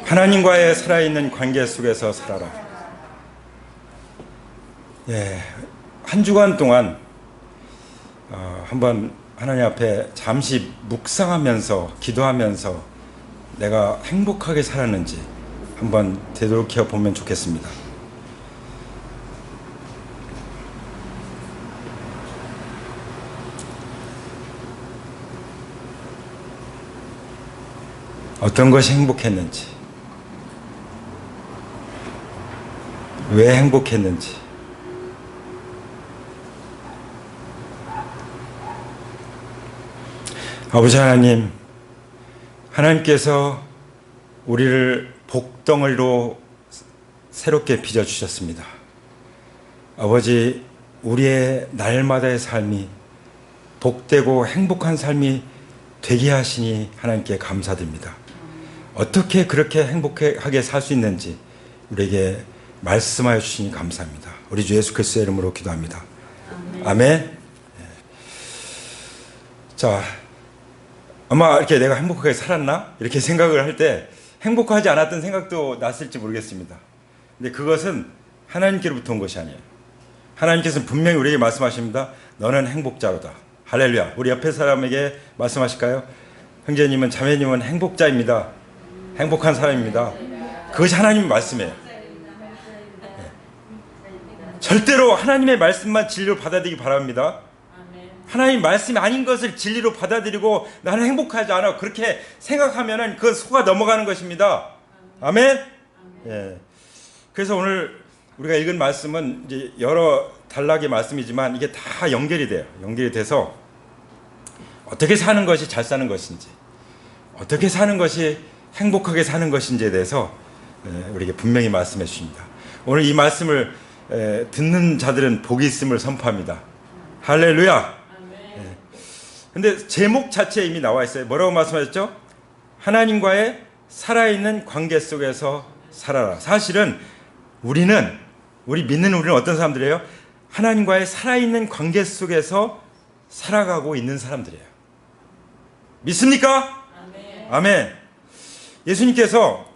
하나님과의 살아있는 관계 속에서 살아라. 예, 한 주간 동안 한번 하나님 앞에 잠시 묵상하면서 기도하면서 내가 행복하게 살았는지 한번 되돌이켜 보면 좋겠습니다. 어떤 것이 행복했는지, 왜 행복했는지, 아버지 하나님, 하나님께서 우리를 복덩어리로 새롭게 빚어주셨습니다. 아버지, 우리의 날마다의 삶이 복되고 행복한 삶이 되게 하시니 하나님께 감사드립니다. 어떻게 그렇게 행복하게 살 수 있는지 우리에게 말씀하여 주시니 감사합니다. 우리 주 예수 그리스도의 이름으로 기도합니다. 아멘. 자, 아마 이렇게 내가 행복하게 살았나? 이렇게 생각을 할 때 행복하지 않았던 생각도 났을지 모르겠습니다. 근데 그것은 하나님께로부터 온 것이 아니에요. 하나님께서는 분명히 우리에게 말씀하십니다. 너는 행복자로다. 할렐루야. 우리 옆에 사람에게 말씀하실까요? 형제님은, 자매님은 행복자입니다. 행복한 사람입니다. 그것이 하나님의 말씀이에요. 절대로 하나님의 말씀만 진리로 받아들이기 바랍니다. 하나님 말씀이 아닌 것을 진리로 받아들이고 나는 행복하지 않아 그렇게 생각하면은 그건 속아 넘어가는 것입니다. 아멘. 예. 그래서 오늘 우리가 읽은 말씀은 이제 여러 단락의 말씀이지만 이게 다 연결이 돼요. 연결이 돼서 어떻게 사는 것이 잘 사는 것인지, 어떻게 사는 것이 행복하게 사는 것인지에 대해서 우리에게 분명히 말씀해 주십니다. 오늘 이 말씀을 듣는 자들은 복이 있음을 선포합니다. 할렐루야. 근데 제목 자체에 이미 나와 있어요. 뭐라고 말씀하셨죠? 하나님과의 살아있는 관계 속에서 살아라. 사실은 우리 믿는 우리는 어떤 사람들이에요? 하나님과의 살아있는 관계 속에서 살아가고 있는 사람들이에요. 믿습니까? 아멘. 예수님께서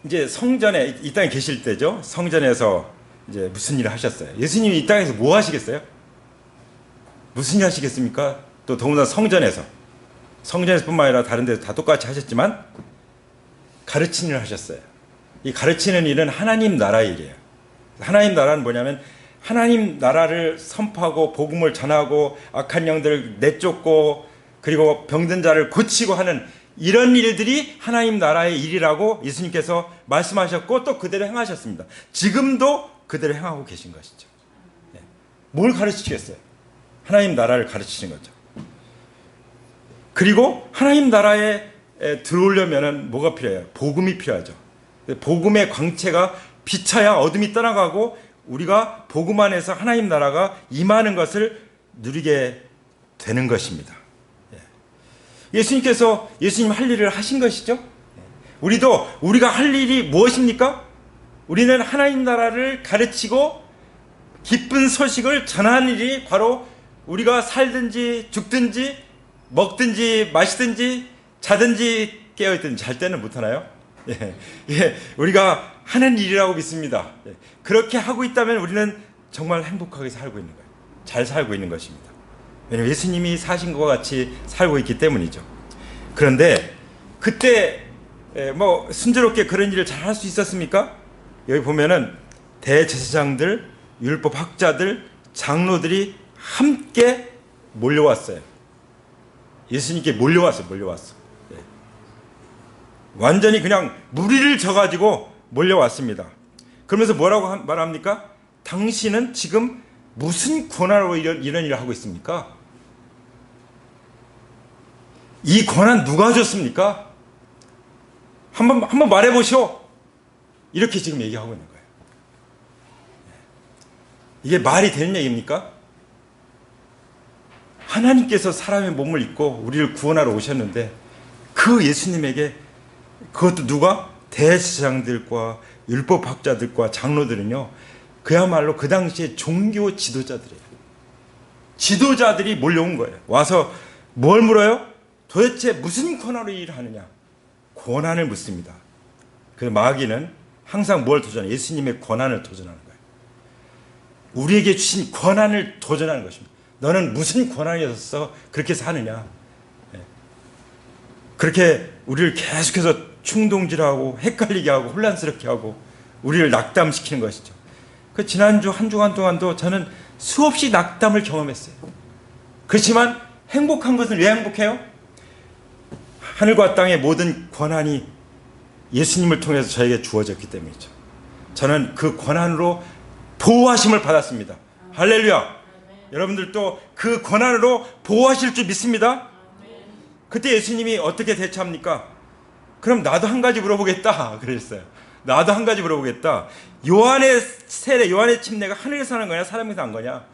이제 성전에 이 땅에 계실 때죠. 성전에서 이제 무슨 일을 하셨어요? 예수님이 이 땅에서 뭐 하시겠어요? 무슨 일 하시겠습니까? 또 더군다나 성전에서뿐만 아니라 다른 데서 다 똑같이 하셨지만 가르치는 일을 하셨어요. 이 가르치는 일은 하나님 나라의 일이에요. 하나님 나라는 뭐냐면 하나님 나라를 선포하고 복음을 전하고 악한 영들을 내쫓고 그리고 병든 자를 고치고 하는 이런 일들이 하나님 나라의 일이라고 예수님께서 말씀하셨고 또 그대로 행하셨습니다. 지금도 그대로 행하고 계신 것이죠. 뭘 가르치겠어요? 하나님 나라를 가르치는 거죠. 그리고 하나님 나라에 들어오려면 뭐가 필요해요? 복음이 필요하죠. 복음의 광채가 비쳐야 어둠이 떠나가고 우리가 복음 안에서 하나님 나라가 임하는 것을 누리게 되는 것입니다. 예수님 할 일을 하신 것이죠. 우리가 할 일이 무엇입니까? 우리는 하나님 나라를 가르치고 기쁜 소식을 전하는 일이 바로 우리가 살든지 죽든지 먹든지 마시든지 자든지 깨어있든지 잘 때는 못하나요? 우리가 하는 일이라고 믿습니다. 그렇게 하고 있다면 우리는 정말 행복하게 살고 있는 거예요. 잘 살고 있는 것입니다. 왜냐하면 예수님이 사신 것과 같이 살고 있기 때문이죠. 그런데 그때 순조롭게 그런 일을 잘 할 수 있었습니까? 여기 보면은 대제사장들, 율법학자들, 장로들이 함께 몰려왔어요. 예수님께 몰려왔어. 완전히 그냥 무리를 져가지고 몰려왔습니다. 그러면서 뭐라고 말합니까? 당신은 지금 무슨 권한으로 이런 일을 하고 있습니까? 이 권한 누가 줬습니까? 한번 말해보시오. 이렇게 지금 얘기하고 있는 거예요. 이게 말이 되는 얘기입니까? 하나님께서 사람의 몸을 입고 우리를 구원하러 오셨는데 그 예수님에게 그것도 누가? 대제사장들과 율법학자들과 장로들은요, 그야말로 그 당시에 종교 지도자들이에요. 지도자들이 몰려온 거예요. 와서 뭘 물어요? 도대체 무슨 권한으로 일을 하느냐? 권한을 묻습니다. 그 마귀는 항상 뭘 도전해? 예수님의 권한을 도전하는 거예요. 우리에게 주신 권한을 도전하는 것입니다. 너는 무슨 권한이 있어서 그렇게 사느냐? 그렇게 우리를 계속해서 충동질하고 헷갈리게 하고 혼란스럽게 하고 우리를 낙담시키는 것이죠. 그 지난주 한 주간 동안도 저는 수없이 낙담을 경험했어요. 그렇지만 행복한 것은 왜 행복해요? 하늘과 땅의 모든 권한이 예수님을 통해서 저에게 주어졌기 때문이죠. 저는 그 권한으로 보호하심을 받았습니다. 할렐루야. 여러분들도 그 권한으로 보호하실 줄 믿습니다. 그때 예수님이 어떻게 대처합니까? 그럼 나도 한 가지 물어보겠다 그랬어요. 나도 한 가지 물어보겠다. 요한의 세례, 요한의 침례가 하늘에서 난 거냐 사람에서 난 거냐?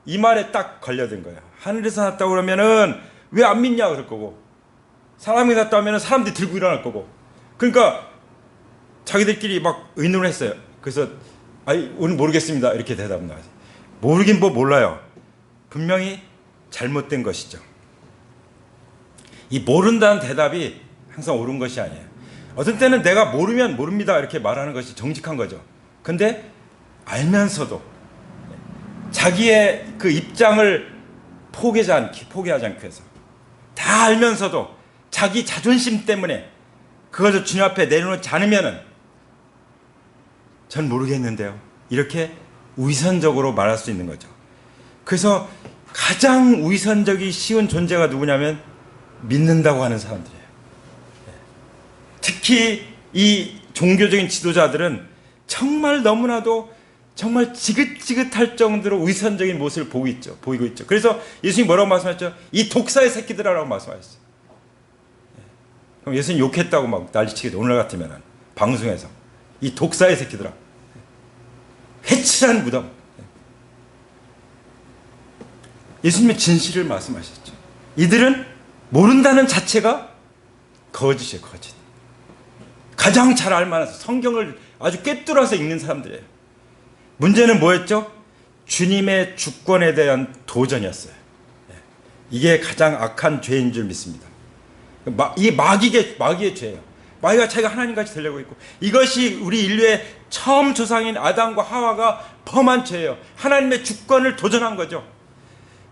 이 말에 딱 걸려든 거야. 하늘에서 났다고 그러면은 왜 안 믿냐 그럴 거고, 사람이 났다 하면은 사람들이 들고 일어날 거고. 그러니까 자기들끼리 막 의논을 했어요. 그래서 오늘 모르겠습니다 이렇게 대답 나왔어요. 모르긴 뭐 몰라요. 분명히 잘못된 것이죠. 이 모른다는 대답이 항상 옳은 것이 아니에요. 어떤 때는 내가 모르면 모릅니다 이렇게 말하는 것이 정직한 거죠. 근데 알면서도 자기의 그 입장을 포기하지 않기 위해서 다 알면서도 자기 자존심 때문에 그것을 주님 앞에 내려놓지 않으면은 전 모르겠는데요 이렇게 위선적으로 말할 수 있는 거죠. 그래서 가장 위선적이 쉬운 존재가 누구냐면 믿는다고 하는 사람들이에요. 특히 이 종교적인 지도자들은 정말 너무나도 정말 지긋지긋할 정도로 위선적인 모습을 보이고 있죠. 그래서 예수님이 뭐라고 말씀하셨죠? 이 독사의 새끼들이라고 말씀하셨어요. 그럼 예수님 욕했다고 막 난리치겠죠. 오늘 같으면 방송에서 이 독사의 새끼들아, 회칠한 무덤. 예수님의 진실을 말씀하셨죠. 이들은 모른다는 자체가 거짓이에요. 거짓. 가장 잘 알만해서 성경을 아주 꿰뚫어서 읽는 사람들이에요. 문제는 뭐였죠? 주님의 주권에 대한 도전이었어요. 이게 가장 악한 죄인 줄 믿습니다. 이게 마귀의 죄예요. 마귀가 자기가 하나님같이 되려고 있고, 이것이 우리 인류의 처음 조상인 아담과 하와가 범한 죄예요. 하나님의 주권을 도전한 거죠.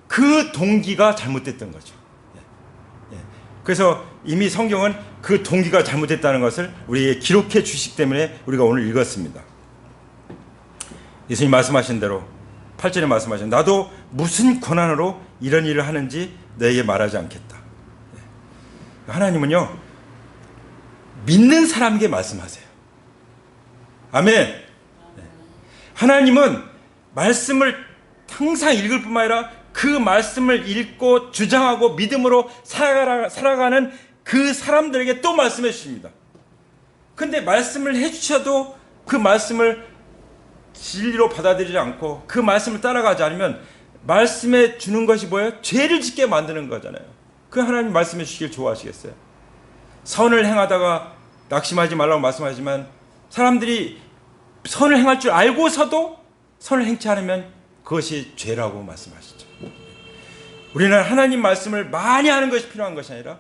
그 동기가 잘못됐던 거죠. 그래서 이미 성경은 그 동기가 잘못됐다는 것을 우리에게 기록해 주시기 때문에 우리가 오늘 읽었습니다. 예수님 말씀하신 대로 8절에 말씀하신 나도 무슨 권한으로 이런 일을 하는지 너에게 말하지 않겠다. 하나님은요 믿는 사람에게 말씀하세요. 아멘. 하나님은 말씀을 항상 읽을 뿐만 아니라 그 말씀을 읽고 주장하고 믿음으로 살아가는 그 사람들에게 또 말씀해 주십니다. 근데 말씀을 해주셔도 그 말씀을 진리로 받아들이지 않고 그 말씀을 따라가지 않으면 말씀해 주는 것이 뭐예요? 죄를 짓게 만드는 거잖아요. 그 하나님 말씀해 주시길 좋아하시겠어요? 선을 행하다가 낙심하지 말라고 말씀하지만 사람들이 선을 행할 줄 알고서도 선을 행치 않으면 그것이 죄라고 말씀하시죠. 우리는 하나님 말씀을 많이 하는 것이 필요한 것이 아니라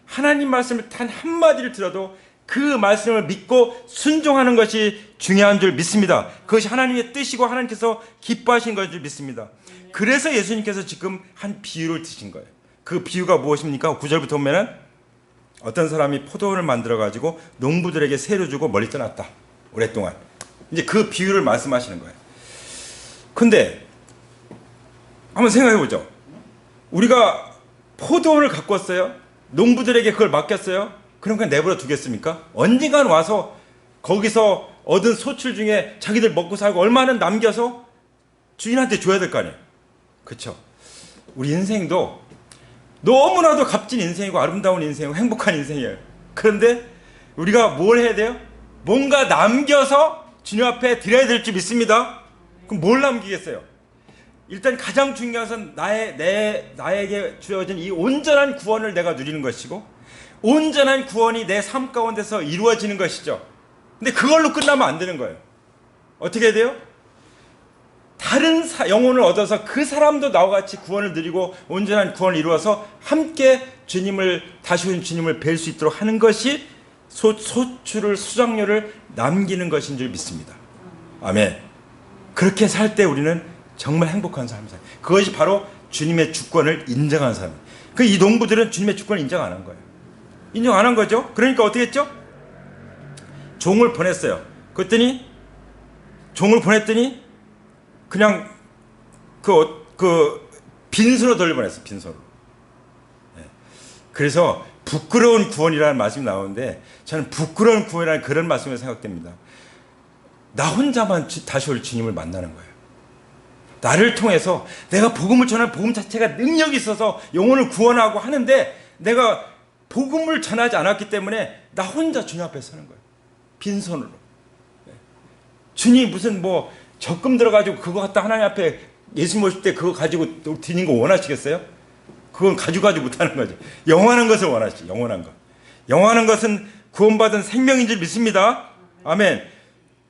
하나님 말씀을 단 한마디를 들어도 그 말씀을 믿고 순종하는 것이 중요한 줄 믿습니다. 그것이 하나님의 뜻이고 하나님께서 기뻐하신 것인 줄 믿습니다. 그래서 예수님께서 지금 한 비유를 드신 거예요. 그 비유가 무엇입니까? 9절부터 보면은 어떤 사람이 포도원을 만들어가지고 농부들에게 세를 주고 멀리 떠났다. 오랫동안. 이제 그 비유를 말씀하시는 거예요. 근데 한번 생각해 보죠. 우리가 포도원을 갖고 왔어요. 농부들에게 그걸 맡겼어요. 그럼 그냥 내버려 두겠습니까? 언젠간 와서 거기서 얻은 소출 중에 자기들 먹고 살고 얼마는 남겨서 주인한테 줘야 될 거 아니에요. 그렇죠? 우리 인생도 너무나도 값진 인생이고 아름다운 인생이고 행복한 인생이에요. 그런데 우리가 뭘 해야 돼요? 뭔가 남겨서 주님 앞에 드려야 될 줄 믿습니다. 그럼 뭘 남기겠어요? 일단 가장 중요한 것은 나에게 주어진 이 온전한 구원을 내가 누리는 것이고 온전한 구원이 내 삶 가운데서 이루어지는 것이죠. 근데 그걸로 끝나면 안 되는 거예요. 어떻게 해야 돼요? 다른 영혼을 얻어서 그 사람도 나와 같이 구원을 누리고 온전한 구원을 이루어서 함께 다시 오신 주님을 뵐 수 있도록 하는 것이 소출을 수장료를 남기는 것인 줄 믿습니다. 아멘. 그렇게 살 때 우리는 정말 행복한 삶을 살아요. 그것이 바로 주님의 주권을 인정한 삶이에요. 이 농부들은 주님의 주권을 인정 안 한 거예요. 인정 안 한 거죠. 그러니까 어떻게 했죠? 종을 보냈어요. 그랬더니 종을 보냈더니 그냥 빈손으로 돌려보냈어요. 빈손으로. 그래서 부끄러운 구원이라는 말씀이 나오는데 저는 부끄러운 구원이라는 그런 말씀이 생각됩니다. 나 혼자만 다시 올 주님을 만나는 거예요. 나를 통해서 내가 복음을 전하는 복음 자체가 능력이 있어서 영혼을 구원하고 하는데 내가 복음을 전하지 않았기 때문에 나 혼자 주님 앞에 서는 거예요. 빈손으로. 주님 무슨 적금 들어가지고 그거 갖다 하나님 앞에 예수 모실 때 그거 가지고 드리는 거 원하시겠어요? 그건 가지고 못하는 거죠. 영원한 것을 원하시죠. 영원한 것. 영원한 것은 구원받은 생명인 줄 믿습니다. 아멘.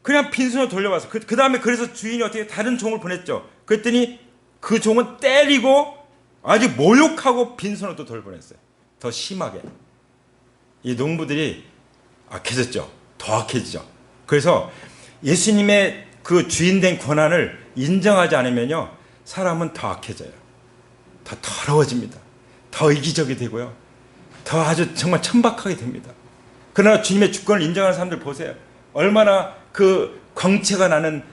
그냥 빈손으로 돌려와서 그 다음에 그래서 주인이 어떻게 다른 종을 보냈죠. 그랬더니 그 종은 때리고 아주 모욕하고 빈손으로 또 돌려보냈어요. 더 심하게. 이 농부들이 악해졌죠. 더 악해지죠. 그래서 예수님의 그 주인된 권한을 인정하지 않으면요, 사람은 더 악해져요. 더 더러워집니다. 더 이기적이 되고요. 더 아주 정말 천박하게 됩니다. 그러나 주님의 주권을 인정하는 사람들 보세요. 얼마나 그 광채가 나는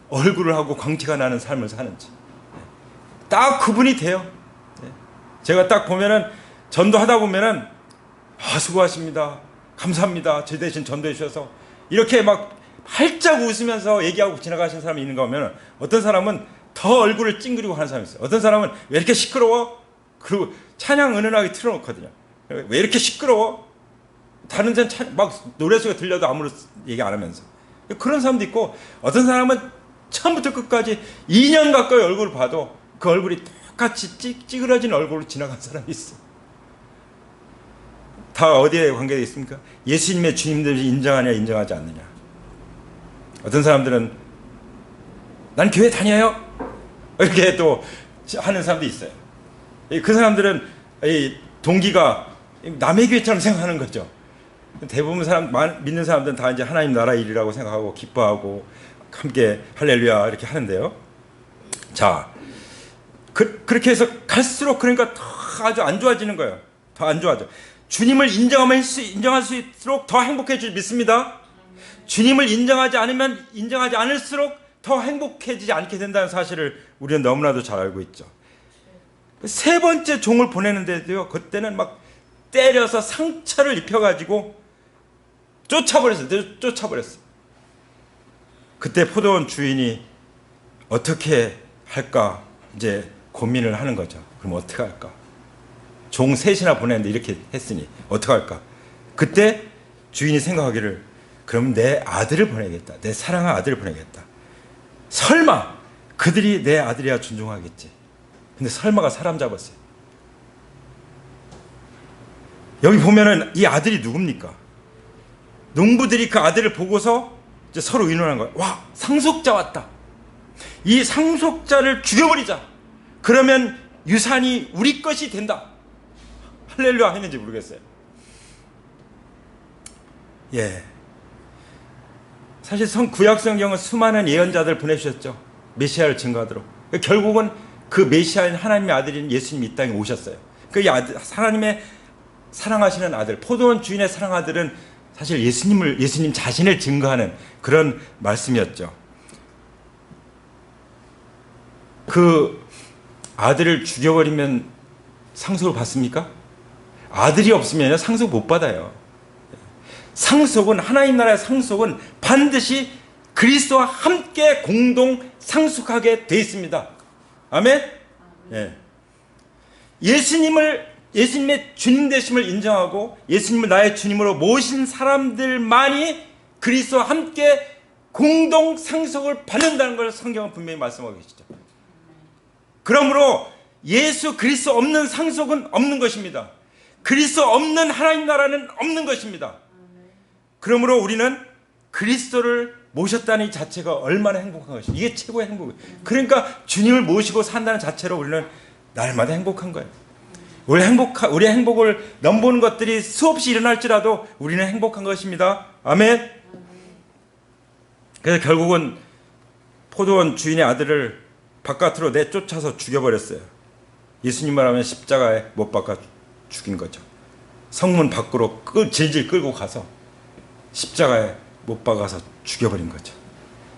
얼굴을 하고 광채가 나는 삶을 사는지. 딱 구분이 돼요. 제가 딱 보면은 전도하다 보면은 수고하십니다. 감사합니다. 제 대신 전도해 주셔서 이렇게 막 활짝 웃으면서 얘기하고 지나가시는 사람이 있는가 하면 어떤 사람은 더 얼굴을 찡그리고 하는 사람이 있어요. 어떤 사람은 왜 이렇게 시끄러워? 그리고 찬양 은은하게 틀어놓거든요. 왜 이렇게 시끄러워? 다른 데는 막 노래소리가 들려도 아무런 얘기 안 하면서. 그런 사람도 있고 어떤 사람은 처음부터 끝까지 2년 가까이 얼굴을 봐도 그 얼굴이 똑같이 찌그러진 얼굴로 지나간 사람이 있어요. 다 어디에 관계되어 있습니까? 예수님의 주님들이 인정하냐 인정하지 않느냐. 어떤 사람들은 난 교회 다녀요 이렇게 또 하는 사람도 있어요. 그 사람들은 동기가 남의 교회처럼 생각하는 거죠. 대부분 믿는 사람들은 다 이제 하나님 나라 일이라고 생각하고 기뻐하고 함께 할렐루야 이렇게 하는데요. 자, 그렇게 해서 갈수록 그러니까 더 아주 안 좋아지는 거예요. 더 안 좋아져. 주님을 인정할 수 있도록 더 행복해질 줄 믿습니다. 주님을 인정하지 않을수록 더 행복해지지 않게 된다는 사실을 우리는 너무나도 잘 알고 있죠. 세 번째 종을 보내는데도요, 그때는 막 때려서 상처를 입혀가지고 쫓아버렸어요. 그때 포도원 주인이 어떻게 할까 이제 고민을 하는 거죠. 그럼 어떻게 할까? 종 셋이나 보냈는데 이렇게 했으니 어떻게 할까? 그때 주인이 생각하기를 그럼 내 아들을 보내겠다. 내 사랑하는 아들을 보내겠다. 설마 그들이 내 아들이야 존중하겠지. 근데 설마가 사람 잡았어요. 여기 보면은 이 아들이 누굽니까? 농부들이 그 아들을 보고서 이제 서로 의논한 거예요. 와, 상속자 왔다. 이 상속자를 죽여버리자. 그러면 유산이 우리 것이 된다. 할렐루야 했는지 모르겠어요. 예. 사실 구약 성경은 수많은 예언자들 보내주셨죠. 메시아를 증거하도록. 결국은 그 메시아인 하나님의 아들인 예수님이 이 땅에 오셨어요. 그 하나님의 사랑하시는 아들, 포도원 주인의 사랑아들은 사실 예수님 자신을 증거하는 그런 말씀이었죠. 그 아들을 죽여버리면 상속을 받습니까? 아들이 없으면 상속 못 받아요. 상속은, 하나님 나라의 상속은 반드시 그리스도와 함께 공동 상속하게 돼 있습니다. 아멘? 예. 예수님의 주님 되심을 인정하고 예수님을 나의 주님으로 모신 사람들만이 그리스도와 함께 공동 상속을 받는다는 걸 성경은 분명히 말씀하고 계시죠. 그러므로 예수 그리스도 없는 상속은 없는 것입니다. 그리스도 없는 하나님 나라는 없는 것입니다. 그러므로 우리는 그리스도를 모셨다는 이 자체가 얼마나 행복한 것입니다. 이게 최고의 행복이에요. 그러니까 주님을 모시고 산다는 자체로 우리는 날마다 행복한 거예요. 우리의 행복을 넘보는 것들이 수없이 일어날지라도 우리는 행복한 것입니다. 아멘. 그래서 결국은 포도원 주인의 아들을 바깥으로 내쫓아서 죽여버렸어요. 예수님 말하면 십자가에 못 박아 죽인 거죠. 성문 밖으로 질질 끌고 가서 십자가에 못 박아서 죽여버린 거죠.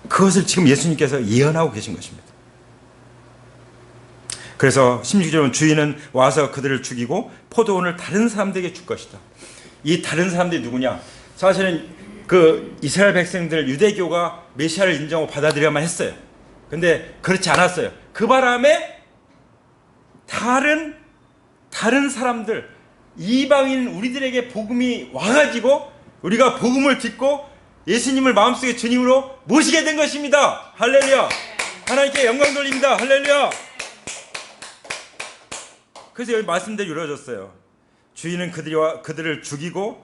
그것을 지금 예수님께서 예언하고 계신 것입니다. 그래서 16절은 주인은 와서 그들을 죽이고 포도원을 다른 사람들에게 줄 것이다. 이 다른 사람들이 누구냐? 사실은 그 이스라엘 백성들 유대교가 메시아를 인정하고 받아들여야만 했어요. 근데 그렇지 않았어요. 그 바람에 다른 사람들, 이방인 우리들에게 복음이 와가지고 우리가 복음을 듣고 예수님을 마음속에 주님으로 모시게 된 것입니다. 할렐루야. 하나님께 영광 돌립니다. 할렐루야. 그래서 여기 말씀대로 이루어졌어요. 주인은 그들을 죽이고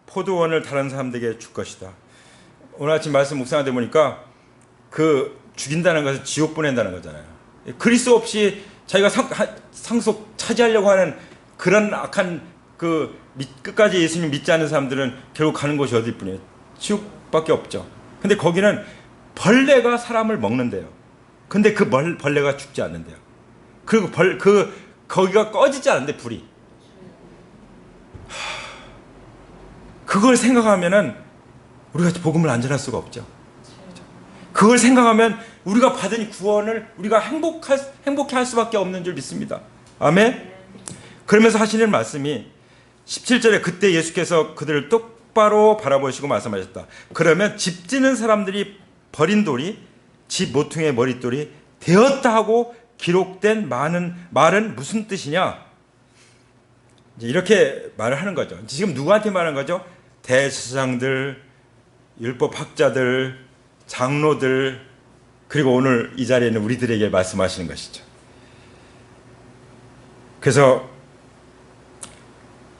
포도원을 다른 사람들에게 줄 것이다. 오늘 아침 말씀 묵상하다 보니까 그 죽인다는 것은 지옥 보낸다는 거잖아요. 그리스도 없이 자기가 상속 차지하려고 하는 그런 악한 끝까지 예수님 믿지 않는 사람들은 결국 가는 곳이 어딜 뿐이에요. 지옥밖에 없죠. 근데 거기는 벌레가 사람을 먹는데요. 근데 그 벌레가 죽지 않는데요. 그리고 거기가 꺼지지 않는데 불이. 그걸 생각하면은 우리가 복음을 안 전할 수가 없죠. 그걸 생각하면 우리가 받은 구원을 우리가 행복해 할 수밖에 없는 줄 믿습니다. 아멘. 그러면서 하시는 말씀이 17절에 그때 예수께서 그들을 똑바로 바라보시고 말씀하셨다. 그러면 집 짓는 사람들이 버린 돌이 집 모퉁이의 머릿돌이 되었다 하고 기록된 말은 무슨 뜻이냐? 이제 이렇게 말을 하는 거죠. 지금 누구한테 말하는 거죠? 대제사장들, 율법학자들, 장로들, 그리고 오늘 이 자리에 있는 우리들에게 말씀하시는 것이죠. 그래서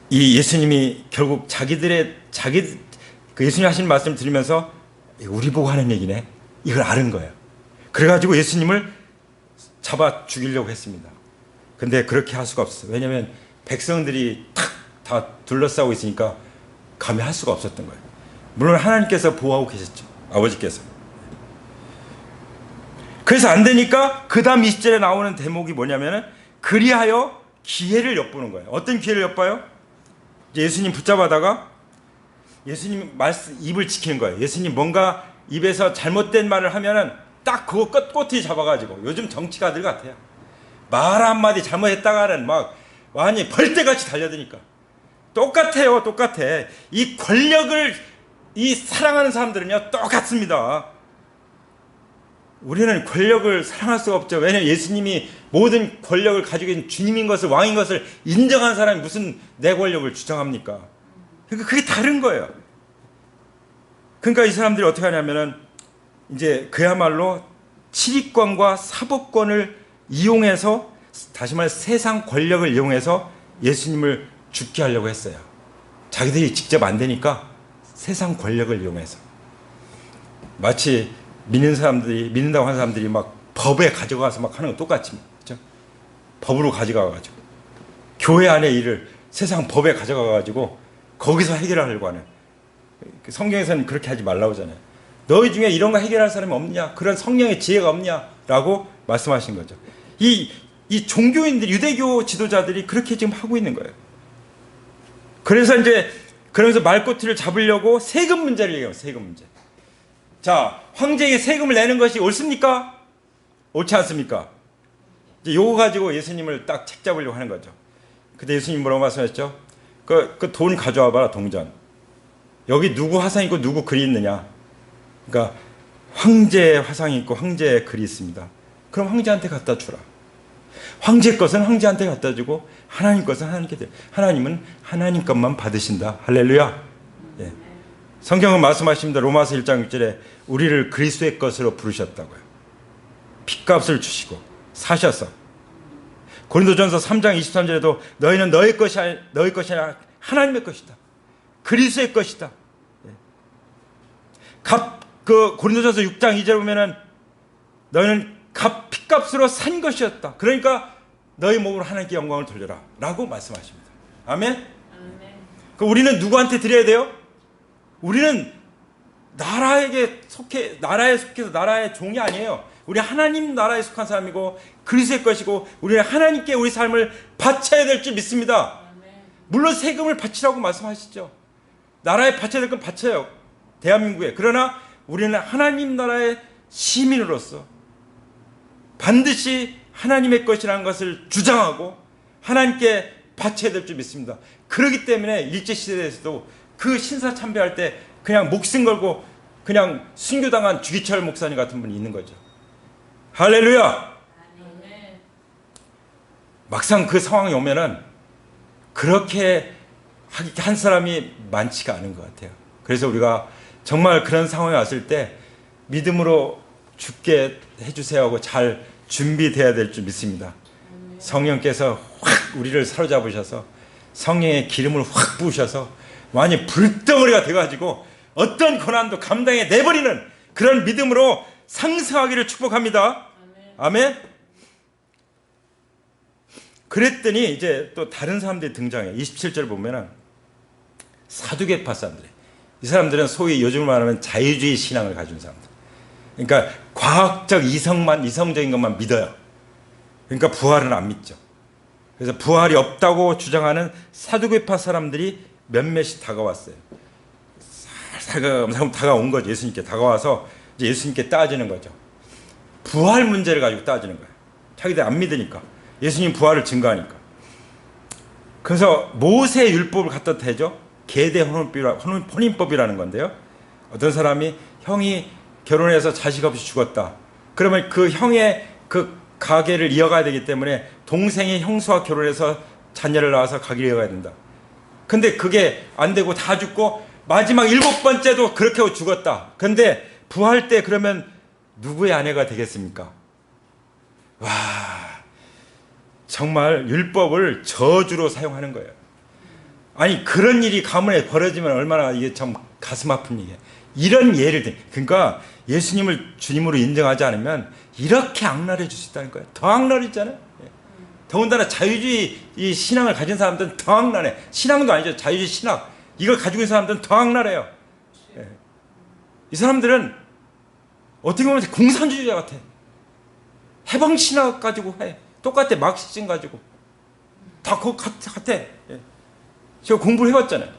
이 예수님이 결국 예수님 하시는 말씀을 들으면서 우리 보고 하는 얘기네. 이걸 아는 거예요. 그래가지고 예수님을 잡아 죽이려고 했습니다. 근데 그렇게 할 수가 없어요. 왜냐하면 백성들이 다 둘러싸고 있으니까 감히 할 수가 없었던 거예요. 물론 하나님께서 보호하고 계셨죠. 아버지께서. 그래서 안 되니까 그 다음 20절에 나오는 대목이 뭐냐면은 그리하여 기회를 엿보는 거예요. 어떤 기회를 엿봐요? 예수님 붙잡아다가 예수님 입을 지키는 거예요. 예수님 뭔가 입에서 잘못된 말을 하면은 딱 그거 꼿꼿이 잡아가지고, 요즘 정치가들 같아요. 말 한마디 잘못했다가는 막 완전히 벌떼같이 달려드니까. 똑같아요. 똑같아. 이 권력을 사랑하는 사람들은요 똑같습니다. 우리는 권력을 사랑할 수가 없죠. 왜냐하면 예수님이 모든 권력을 가지고 있는 주님인 것을, 왕인 것을 인정한 사람이 무슨 내 권력을 주장합니까? 그러니까 그게 다른 거예요. 그러니까 이 사람들이 어떻게 하냐면은 이제 그야말로 치리권과 사법권을 이용해서, 다시 말해 세상 권력을 이용해서 예수님을 죽게 하려고 했어요. 자기들이 직접 안 되니까 세상 권력을 이용해서. 마치 믿는다고 하는 사람들이 막 법에 가져가서 막 하는 거 똑같지. 그렇죠? 법으로 가져가가지고 교회 안의 일을 세상 법에 가져가가지고 거기서 해결하려고 하는. 성경에서는 그렇게 하지 말라고 하잖아요. 너희 중에 이런 거 해결할 사람이 없냐? 그런 성령의 지혜가 없냐? 라고 말씀하신 거죠. 이 종교인들, 유대교 지도자들이 그렇게 지금 하고 있는 거예요. 그래서 그러면서 말꼬티를 잡으려고 세금 문제를 얘기해요. 세금 문제. 자, 황제에게 세금을 내는 것이 옳습니까? 옳지 않습니까? 이제 요거 가지고 예수님을 딱 책 잡으려고 하는 거죠. 근데 예수님 뭐라고 말씀하셨죠? 그 돈 가져와 봐라, 동전. 여기 누구 화상 있고 누구 글이 있느냐? 그러니까 황제의 화상이 있고 황제의 글이 있습니다. 그럼 황제한테 갖다 주라. 황제 것은 황제한테 갖다 주고 하나님 것은 하나님께 드려. 하나님은 하나님 것만 받으신다. 할렐루야. 예. 성경은 말씀하십니다. 로마서 1장 6절에 우리를 그리스도의 것으로 부르셨다고요. 핏값을 주시고 사셔서. 고린도전서 3장 23절에도 너희는 너희 것이 아니라 하나님의 것이다. 그리스도의 것이다. 고린도전서 6장 2절 보면은 너희는 핏값으로 산 것이었다. 그러니까 너희 몸으로 하나님께 영광을 돌려라 라고 말씀하십니다. 아멘. 그럼 우리는 누구한테 드려야 돼요? 우리는 나라에 속해서 나라의 종이 아니에요. 우리 하나님 나라에 속한 사람이고 그리스도의 것이고 우리는 하나님께 우리 삶을 바쳐야 될 줄 믿습니다. 물론 세금을 바치라고 말씀하시죠. 나라에 바쳐야 될 건 바쳐요. 대한민국에. 그러나 우리는 하나님 나라의 시민으로서 반드시 하나님의 것이라는 것을 주장하고 하나님께 바쳐야 될 줄 믿습니다. 그렇기 때문에 일제시대에서도 그 신사 참배할 때 그냥 목숨 걸고 그냥 순교당한 주기철 목사님 같은 분이 있는 거죠. 할렐루야. 막상 그 상황이 오면은 그렇게 한 사람이 많지가 않은 것 같아요. 그래서 우리가 정말 그런 상황이 왔을 때 믿음으로 죽게 해주세요 하고 잘 준비돼야 될 줄 믿습니다. 성령께서 확 우리를 사로잡으셔서 성령의 기름을 확 부으셔서 완전히 불덩어리가 돼가지고 어떤 고난도 감당해 내버리는 그런 믿음으로 상승하기를 축복합니다. 아멘. 그랬더니 이제 또 다른 사람들이 등장해요. 27절 보면은 사두개파 사람들. 이 사람들은 소위 요즘 말하면 자유주의 신앙을 가진 사람들. 그러니까 과학적 이성적인 것만 믿어요. 그러니까 부활은 안 믿죠. 그래서 부활이 없다고 주장하는 사두개파 사람들이 몇몇이 다가왔어요. 살금 다가온 거죠. 예수님께 다가와서 이제 예수님께 따지는 거죠. 부활 문제를 가지고 따지는 거예요. 자기들 안 믿으니까. 예수님 부활을 증거하니까. 그래서 모세 율법을 갖다 대죠. 계대 혼인법이라는 건데요. 어떤 사람이 형이 결혼해서 자식 없이 죽었다. 그러면 그 형의 그 가계를 이어가야 되기 때문에 동생이 형수와 결혼해서 자녀를 낳아서 가게를 이어가야 된다. 근데 그게 안 되고 다 죽고 마지막 7번째도 그렇게 하고 죽었다. 근데 부활 때 그러면 누구의 아내가 되겠습니까? 와, 정말 율법을 저주로 사용하는 거예요. 아니 그런 일이 가문에 벌어지면 얼마나 이게 참 가슴 아픈 일이에요. 이런 예를 들, 그러니까 예수님을 주님으로 인정하지 않으면 이렇게 악랄해질 수 있다는 거예요. 더 악랄했잖아요. 더군다나 자유주의 이 신앙을 가진 사람들은 더 악랄해. 신앙도 아니죠. 자유주의 신학. 이걸 가지고 있는 사람들은 더 악랄해요. 이 사람들은 어떻게 보면 공산주의자 같아. 해방신학 가지고 해. 똑같아. 막시즘 가지고. 다 그거 같아. 제가 공부를 해왔잖아요.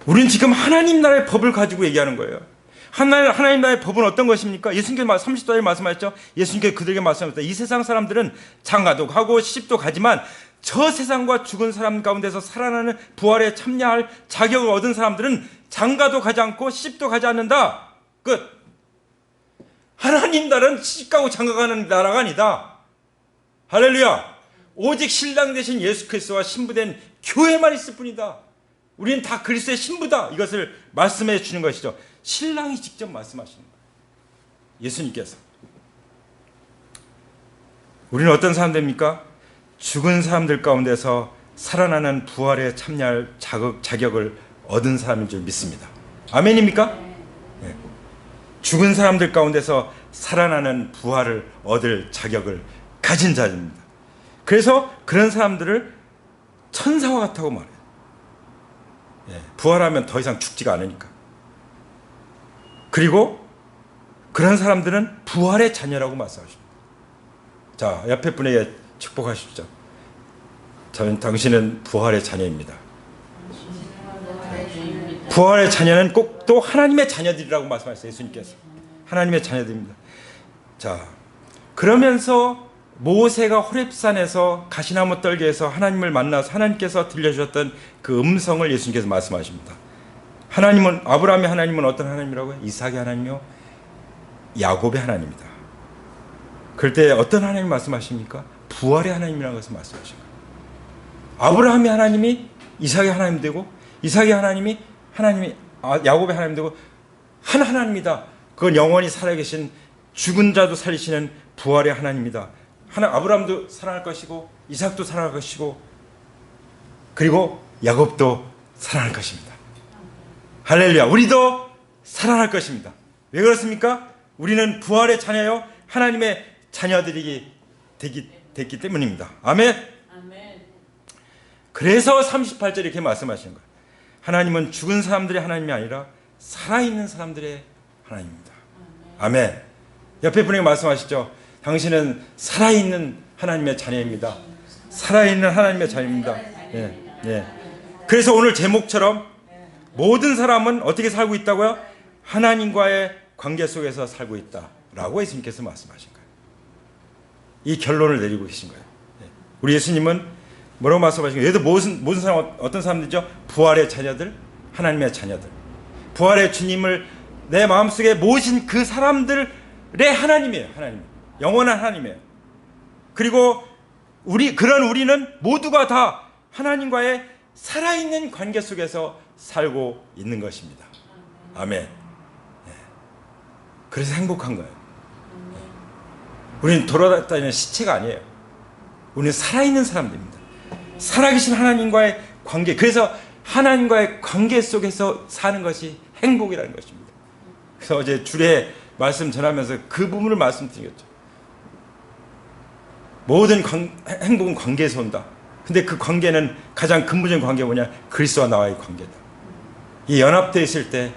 우리는 지금 하나님 나라의 법을 가지고 얘기하는 거예요. 하나님 나라의 법은 어떤 것입니까? 예수님께서 30절에 말씀하셨죠. 예수님께서 그들에게 말씀하셨다. 이 세상 사람들은 장가도 가고 시집도 가지만 저 세상과 죽은 사람 가운데서 살아나는 부활에 참여할 자격을 얻은 사람들은 장가도 가지 않고 시집도 가지 않는다. 끝. 하나님 나라는 시집가고 장가가는 나라가 아니다. 할렐루야. 오직 신랑 되신 예수 그리스도와 신부된 교회만 있을 뿐이다. 우리는 다 그리스도의 신부다. 이것을 말씀해 주는 것이죠. 신랑이 직접 말씀하시는 거예요. 예수님께서. 우리는 어떤 사람들입니까? 죽은 사람들 가운데서 살아나는 부활에 참여할 자격을 얻은 사람인 줄 믿습니다. 아멘입니까? 네. 죽은 사람들 가운데서 살아나는 부활을 얻을 자격을 가진 자입니다. 그래서 그런 사람들을 천사와 같다고 말해요. 부활하면 더 이상 죽지가 않으니까. 그리고 그런 사람들은 부활의 자녀라고 말씀하십니다. 자, 옆에 분에게 축복하십시오. 당신은 부활의 자녀입니다. 부활의 자녀는 꼭 또 하나님의 자녀들이라고 말씀하셨어요. 예수님께서. 하나님의 자녀들입니다. 자, 그러면서 모세가 호렙산에서 가시나무 떨기에서 하나님을 만나서 하나님께서 들려주셨던 그 음성을 예수님께서 말씀하십니다. 하나님은, 아브라함의 하나님은 어떤 하나님이라고요? 이삭의 하나님이요? 야곱의 하나님이다. 그럴 때 어떤 하나님 말씀하십니까? 부활의 하나님이라는 것을 말씀하십니다. 아브라함의 하나님이 이삭의 하나님 되고, 이삭의 하나님이 야곱의 하나님 되고, 한 하나님이다. 그건 영원히 살아계신 죽은 자도 살리시는 부활의 하나님이다. 아브라함도 살아날 것이고, 이삭도 살아날 것이고, 그리고 야곱도 살아날 것입니다. 할렐루야. 우리도 살아날 것입니다. 왜 그렇습니까? 우리는 부활의 자녀요, 하나님의 자녀들이 됐기 때문입니다. 아멘. 그래서 38절 이렇게 말씀하시는 거예요. 하나님은 죽은 사람들의 하나님이 아니라 살아있는 사람들의 하나님입니다. 아멘. 옆에 분에게 말씀하시죠. 당신은 살아있는 하나님의 자녀입니다. 살아있는 하나님의 자녀입니다. 예, 예. 그래서 오늘 제목처럼 모든 사람은 어떻게 살고 있다고요? 하나님과의 관계 속에서 살고 있다라고 예수님께서 말씀하신 거예요. 이 결론을 내리고 계신 거예요. 예. 우리 예수님은 뭐라고 말씀하신 거예요? 얘도 모든 사람, 어떤 사람들이죠? 부활의 자녀들, 하나님의 자녀들. 부활의 주님을 내 마음속에 모신 그 사람들의 하나님이에요. 하나님. 영원한 하나님이에요. 그리고 그런 우리는 모두가 다 하나님과의 살아있는 관계 속에서 살고 있는 것입니다. 아멘. 네. 그래서 행복한 거예요. 네. 우리는 돌아다니는 시체가 아니에요. 우리는 살아있는 사람들입니다. 살아계신 하나님과의 관계. 그래서 하나님과의 관계 속에서 사는 것이 행복이라는 것입니다. 그래서 어제 주례 말씀 전하면서 그 부분을 말씀드렸죠. 모든 행복은 관계에서 온다. 근데 그 관계는 가장 근본적인 관계가 뭐냐? 그리스도와 나와의 관계다. 이 연합되어 있을 때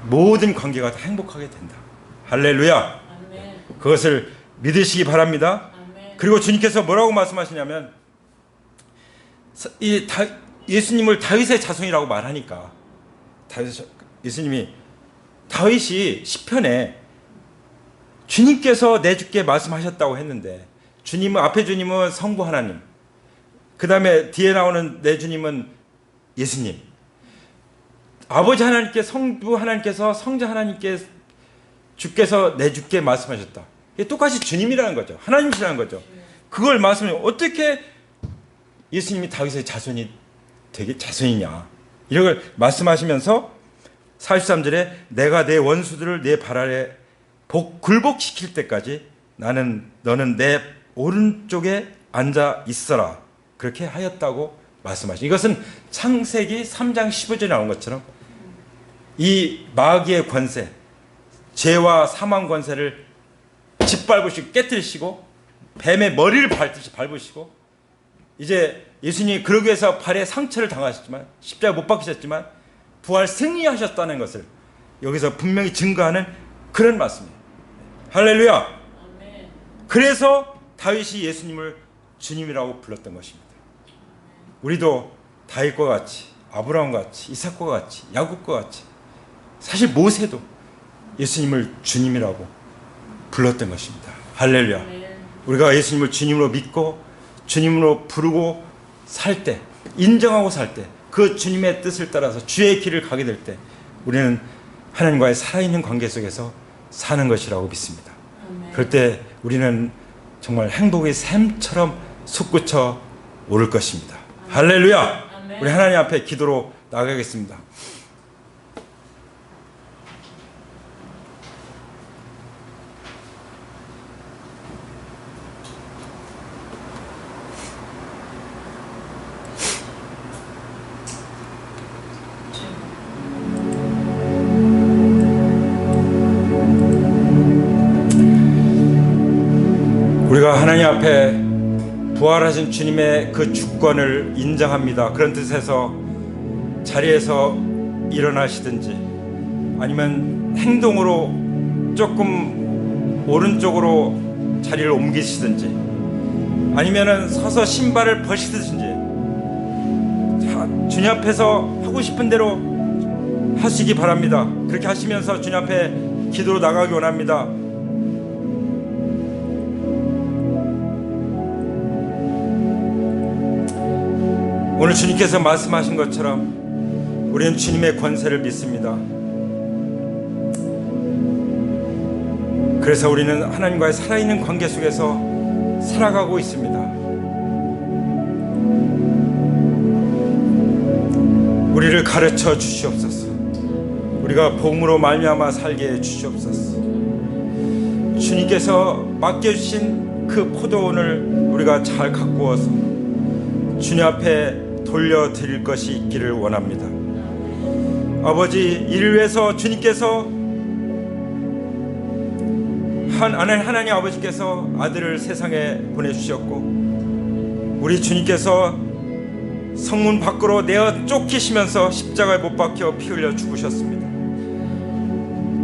모든 관계가 다 행복하게 된다. 할렐루야. 아멘. 그것을 믿으시기 바랍니다. 아멘. 그리고 주님께서 뭐라고 말씀하시냐면 예수님을 다윗의 자손이라고 말하니까 예수님이 다윗이 시편에 주님께서 내주께 말씀하셨다고 했는데 앞에 주님은 성부 하나님, 그 다음에 뒤에 나오는 내 주님은 예수님, 아버지 하나님께 성부 하나님께서 성자 하나님께 주께서 내 주께 말씀하셨다. 이게 똑같이 주님이라는 거죠. 하나님이라는 거죠. 그걸 말씀해 어떻게 예수님이 다윗의 자손이냐 이런 걸 말씀하시면서 43절에 내가 내 원수들을 내 발 아래 굴복시킬 때까지 너는 내 오른쪽에 앉아 있어라 그렇게 하였다고 말씀하시죠. 이것은 창세기 3장 15절에 나온 것처럼 이 마귀의 권세, 죄와 사망 권세를 짓밟으시고 깨뜨리시고 뱀의 머리를 밟듯이 밟으시고 이제 예수님이 그러기 위해서 발에 상처를 당하셨지만 십자가 못 박히셨지만 부활 승리하셨다는 것을 여기서 분명히 증거하는 그런 말씀이에요. 할렐루야. 아멘. 그래서 다윗이 예수님을 주님이라고 불렀던 것입니다. 우리도 다윗과 같이 아브라함과 같이 이삭과 같이 야곱과 같이 사실 모세도 예수님을 주님이라고 불렀던 것입니다. 할렐루야. 우리가 예수님을 주님으로 믿고 주님으로 부르고 살 때, 인정하고 살 때, 그 주님의 뜻을 따라서 주의 길을 가게 될 때 우리는 하나님과의 살아있는 관계 속에서 사는 것이라고 믿습니다. 그럴 때 우리는 정말 행복의 샘처럼 솟구쳐 오를 것입니다. 할렐루야. 우리 하나님 앞에 기도로 나가겠습니다. 우리가 하나님 앞에 부활하신 주님의 그 주권을 인정합니다. 그런 뜻에서 자리에서 일어나시든지 아니면 행동으로 조금 오른쪽으로 자리를 옮기시든지 아니면은 서서 신발을 벗으시든지 주님 앞에서 하고 싶은 대로 하시기 바랍니다. 그렇게 하시면서 주님 앞에 기도로 나가기 원합니다. 오늘 주님께서 말씀하신 것처럼 우리는 주님의 권세를 믿습니다. 그래서 우리는 하나님과의 살아있는 관계 속에서 살아가고 있습니다. 우리를 가르쳐 주시옵소서. 우리가 복음으로 말미암아 살게 해 주시옵소서. 주님께서 맡겨주신 그 포도원을 우리가 잘 가꾸어서 주님 앞에 돌려드릴 것이 있기를 원합니다. 아버지, 이를 위해서 주님께서 하나님 아버지께서 아들을 세상에 보내주셨고 우리 주님께서 성문 밖으로 내어 쫓기시면서 십자가에 못 박혀 피 흘려 죽으셨습니다.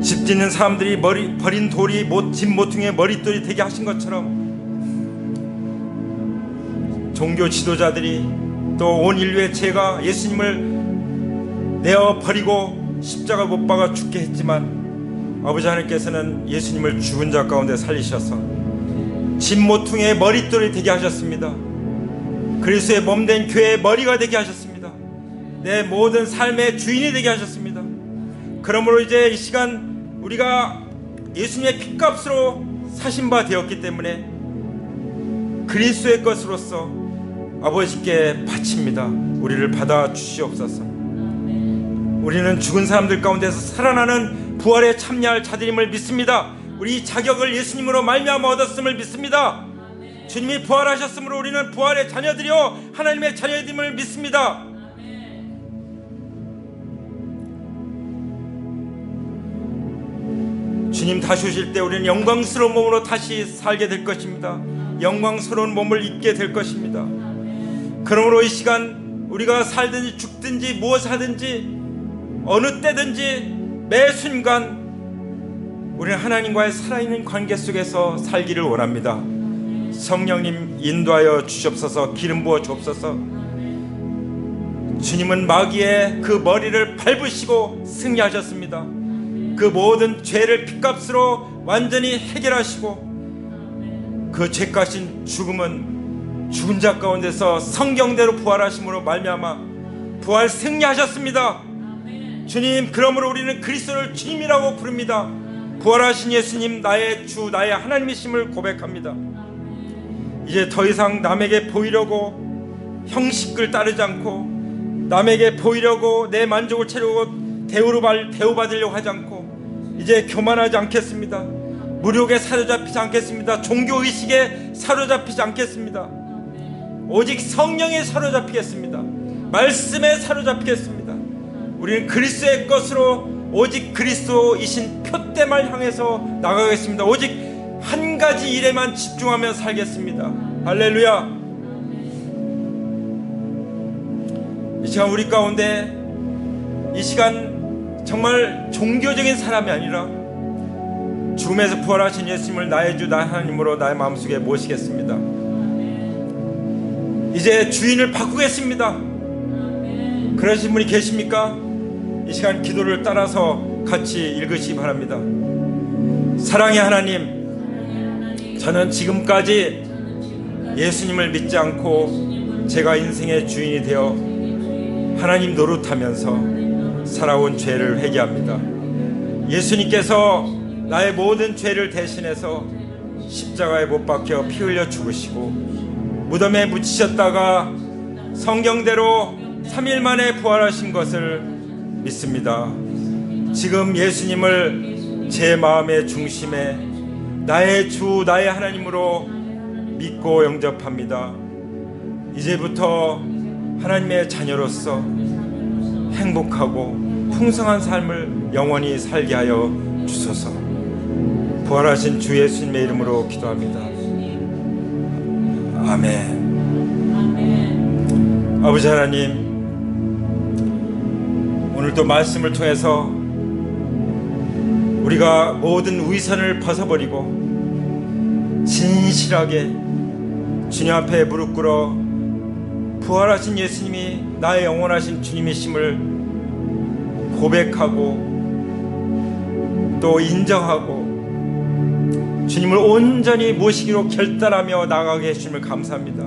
집 짓는 사람들이 버린 돌이 집 모퉁이의 머릿돌이 되게 하신 것처럼 종교 지도자들이 또 온 인류의 죄가 예수님을 내어 버리고 십자가 못 박아 죽게 했지만 아버지 하나님께서는 예수님을 죽은 자 가운데 살리셔서 집 모퉁이의 머릿돌이 되게 하셨습니다. 그리스도의 몸된 교회의 머리가 되게 하셨습니다. 내 모든 삶의 주인이 되게 하셨습니다. 그러므로 이제 이 시간 우리가 예수님의 핏값으로 사신 바 되었기 때문에 그리스도의 것으로서 아버지께 바칩니다. 우리를 받아 주시옵소서. 우리는 죽은 사람들 가운데서 살아나는 부활에 참여할 자들임을 믿습니다. 우리 자격을 예수님으로 말미암아 얻었음을 믿습니다. 주님이 부활하셨으므로 우리는 부활의 자녀들이요 하나님의 자녀임을 믿습니다. 주님 다시 오실 때 우리는 영광스러운 몸으로 다시 살게 될 것입니다. 영광스러운 몸을 입게 될 것입니다. 그러므로 이 시간 우리가 살든지 죽든지 무엇을 하든지 어느 때든지 매 순간 우리는 하나님과의 살아있는 관계 속에서 살기를 원합니다. 성령님 인도하여 주시옵소서. 기름 부어 주옵소서. 주님은 마귀의 그 머리를 밟으시고 승리하셨습니다. 그 모든 죄를 핏값으로 완전히 해결하시고 그 죄가신 죽음은 죽은 자 가운데서 성경대로 부활하심으로 말미암아 부활 승리하셨습니다. 주님, 그러므로 우리는 그리스도를 주님이라고 부릅니다. 부활하신 예수님 나의 주 나의 하나님이심을 고백합니다. 이제 더 이상 남에게 보이려고 형식을 따르지 않고 남에게 보이려고 내 만족을 채우고 대우받으려고 하지 않고 이제 교만하지 않겠습니다. 무력에 사로잡히지 않겠습니다. 종교의식에 사로잡히지 않겠습니다. 오직 성령에 사로잡히겠습니다. 말씀에 사로잡히겠습니다. 우리는 그리스도의 것으로 오직 그리스도이신 표대만 향해서 나가겠습니다. 오직 한 가지 일에만 집중하며 살겠습니다. 할렐루야. 이 시간 우리 가운데 이 시간 정말 종교적인 사람이 아니라 죽음에서 부활하신 예수님을 나의 주 나의 하나님으로 나의 마음속에 모시겠습니다. 이제 주인을 바꾸겠습니다. 그러신 분이 계십니까? 이 시간 기도를 따라서 같이 읽으시기 바랍니다. 사랑의 하나님, 저는 지금까지 예수님을 믿지 않고 제가 인생의 주인이 되어 하나님 노릇하면서 살아온 죄를 회개합니다. 예수님께서 나의 모든 죄를 대신해서 십자가에 못 박혀 피 흘려 죽으시고 무덤에 묻히셨다가 성경대로 3일 만에 부활하신 것을 믿습니다. 지금 예수님을 제 마음의 중심에 나의 주 나의 하나님으로 믿고 영접합니다. 이제부터 하나님의 자녀로서 행복하고 풍성한 삶을 영원히 살게 하여 주소서. 부활하신 주 예수님의 이름으로 기도합니다. 아멘. 아버지 하나님, 오늘도 말씀을 통해서 우리가 모든 위선을 벗어버리고 진실하게 주님 앞에 무릎 꿇어 부활하신 예수님이 나의 영원하신 주님이심을 고백하고 또 인정하고 주님을 온전히 모시기로 결단하며 나아가게 해주심을 감사합니다.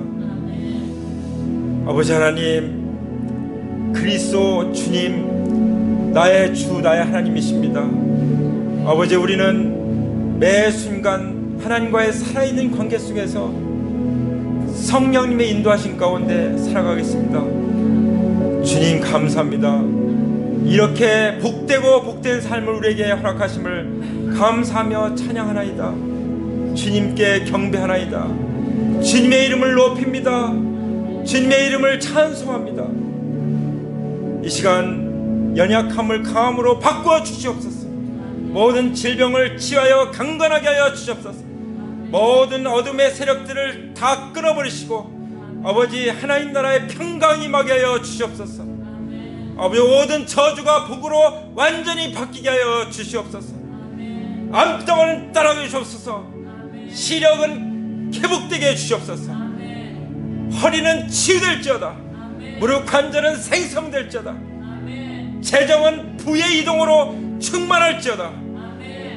아버지 하나님, 그리스도 주님 나의 주 나의 하나님이십니다. 아버지, 우리는 매 순간 하나님과의 살아있는 관계 속에서 성령님의 인도하신 가운데 살아가겠습니다. 주님 감사합니다. 이렇게 복되고 복된 삶을 우리에게 허락하심을 감사하며 찬양하나이다. 주님께 경배하나이다. 주님의 이름을 높입니다. 주님의 이름을 찬송합니다. 이 시간 연약함을 강함으로 바꾸어 주시옵소서. 모든 질병을 치유하여 강건하게 하여 주시옵소서. 모든 어둠의 세력들을 다 끊어버리시고 아버지 하나님 나라의 평강이 임하게 하여 주시옵소서. 아버지 모든 저주가 복으로 완전히 바뀌게 하여 주시옵소서. 암병을 따라게 주시옵소서. 시력은 회복되게 해주시옵소서. 허리는 치유될지어다. 무릎 관절은 생성될지어다. 재정은 부의 이동으로 충만할지어다.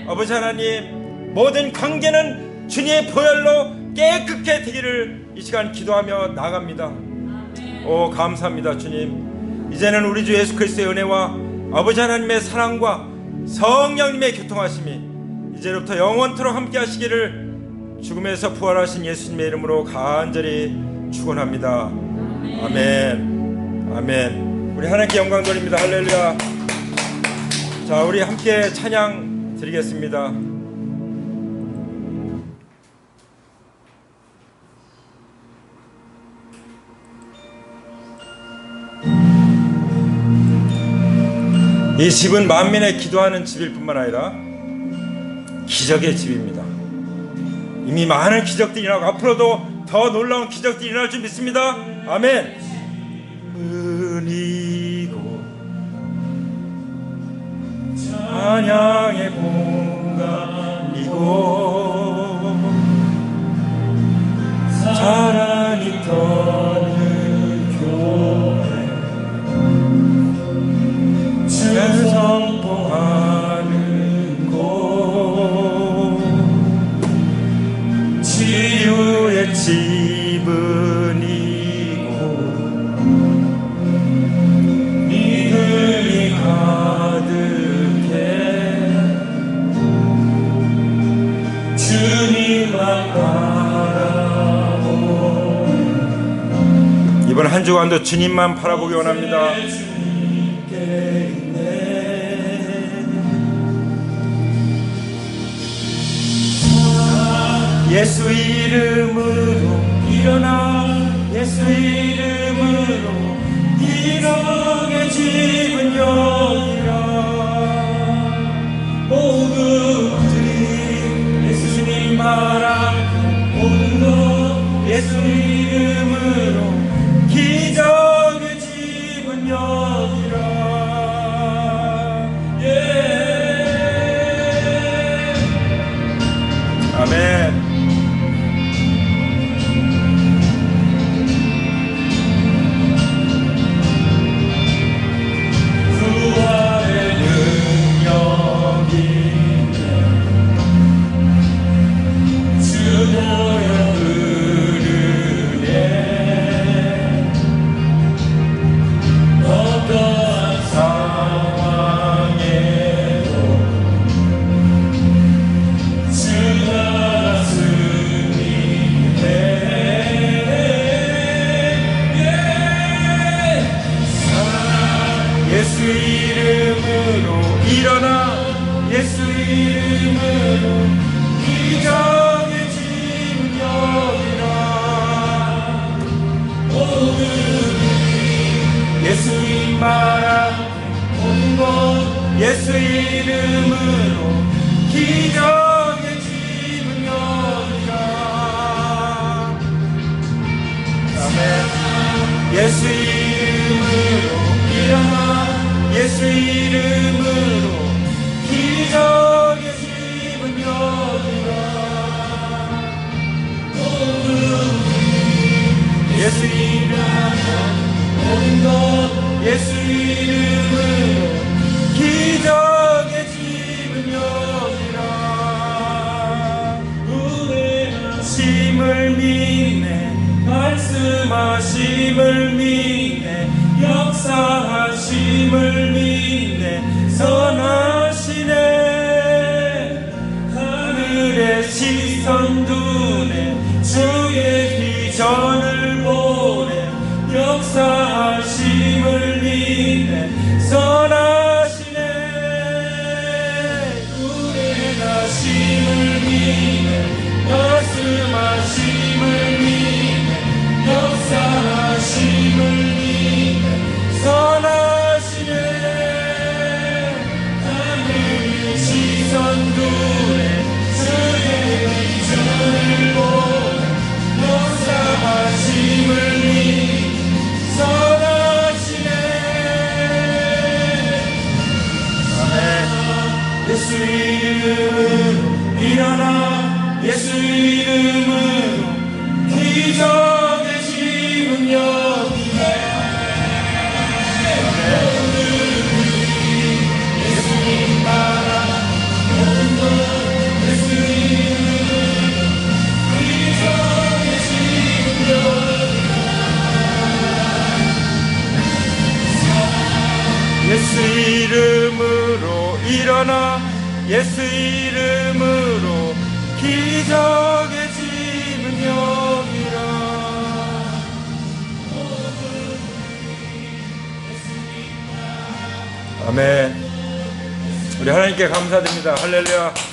아버지 하나님, 모든 관계는 주님의 보혈로 깨끗게 되기를 이 시간 기도하며 나갑니다. 오, 감사합니다. 주님, 이제는 우리 주 예수 그리스도의 은혜와 아버지 하나님의 사랑과 성령님의 교통하심이 이제부터 영원토록 함께 하시기를 죽음에서 부활하신 예수님의 이름으로 간절히 축원합니다. 아멘. 아멘. 우리 하나님께 영광 돌립니다. 할렐루야. 자, 우리 함께 찬양 드리겠습니다. 이 집은 만민의 기도하는 집일 뿐만 아니라 기적의 집입니다. 이미 많은 기적들이 일어나고 앞으로도 더 놀라운 기적들이 일어날 줄 믿습니다. 아멘. 은이고 찬양의 공간이고 사랑이 터는 교회 찬송하는 곳 치유의 집은 이고 믿음이 가득해 주님만 바라보네. 이번 한 주간도 주님만 바라보기 원합니다. 예수 이름으로 일어나 예수 이름으로 기적의 집은 여기라. 모두들이 예수님 바라 모든 것 예수 이름으로 기적의 집은 여기라. 아멘. 예수 이름으로 일어나 예수 이름으로 기적의 집은 여기라. 모두들이 예수님 말아 모든 것 예수 이름으로 기적의 집은 여기라. 아멘. 예수 이름으로 일어나 예수 이름으로 기적의 집은 여기라. 예수 이름으로 모든 것 예수 이름으로 기적의 집은 여기라. 은혜하심을 믿네 말씀하심을 믿네 역사하심을 믿네 선하시네. 하늘의 시선 두네 주의 비전을 보네 역사하심을 믿네 선하시네. 은혜하심을 믿네 말씀하심을 믿네 역사하심을 믿네 선하시네. 이름으로 일어나 예수 이름으로 기적의 지금 여기네. 예수님 나라 모든 것 예수 이름으로 기적의 지금 여기네. 예수 이름으로 일어나 예수 이름으로 기적의 짐은 여기라. 아멘. 우리 하나님께 감사드립니다. 할렐루야.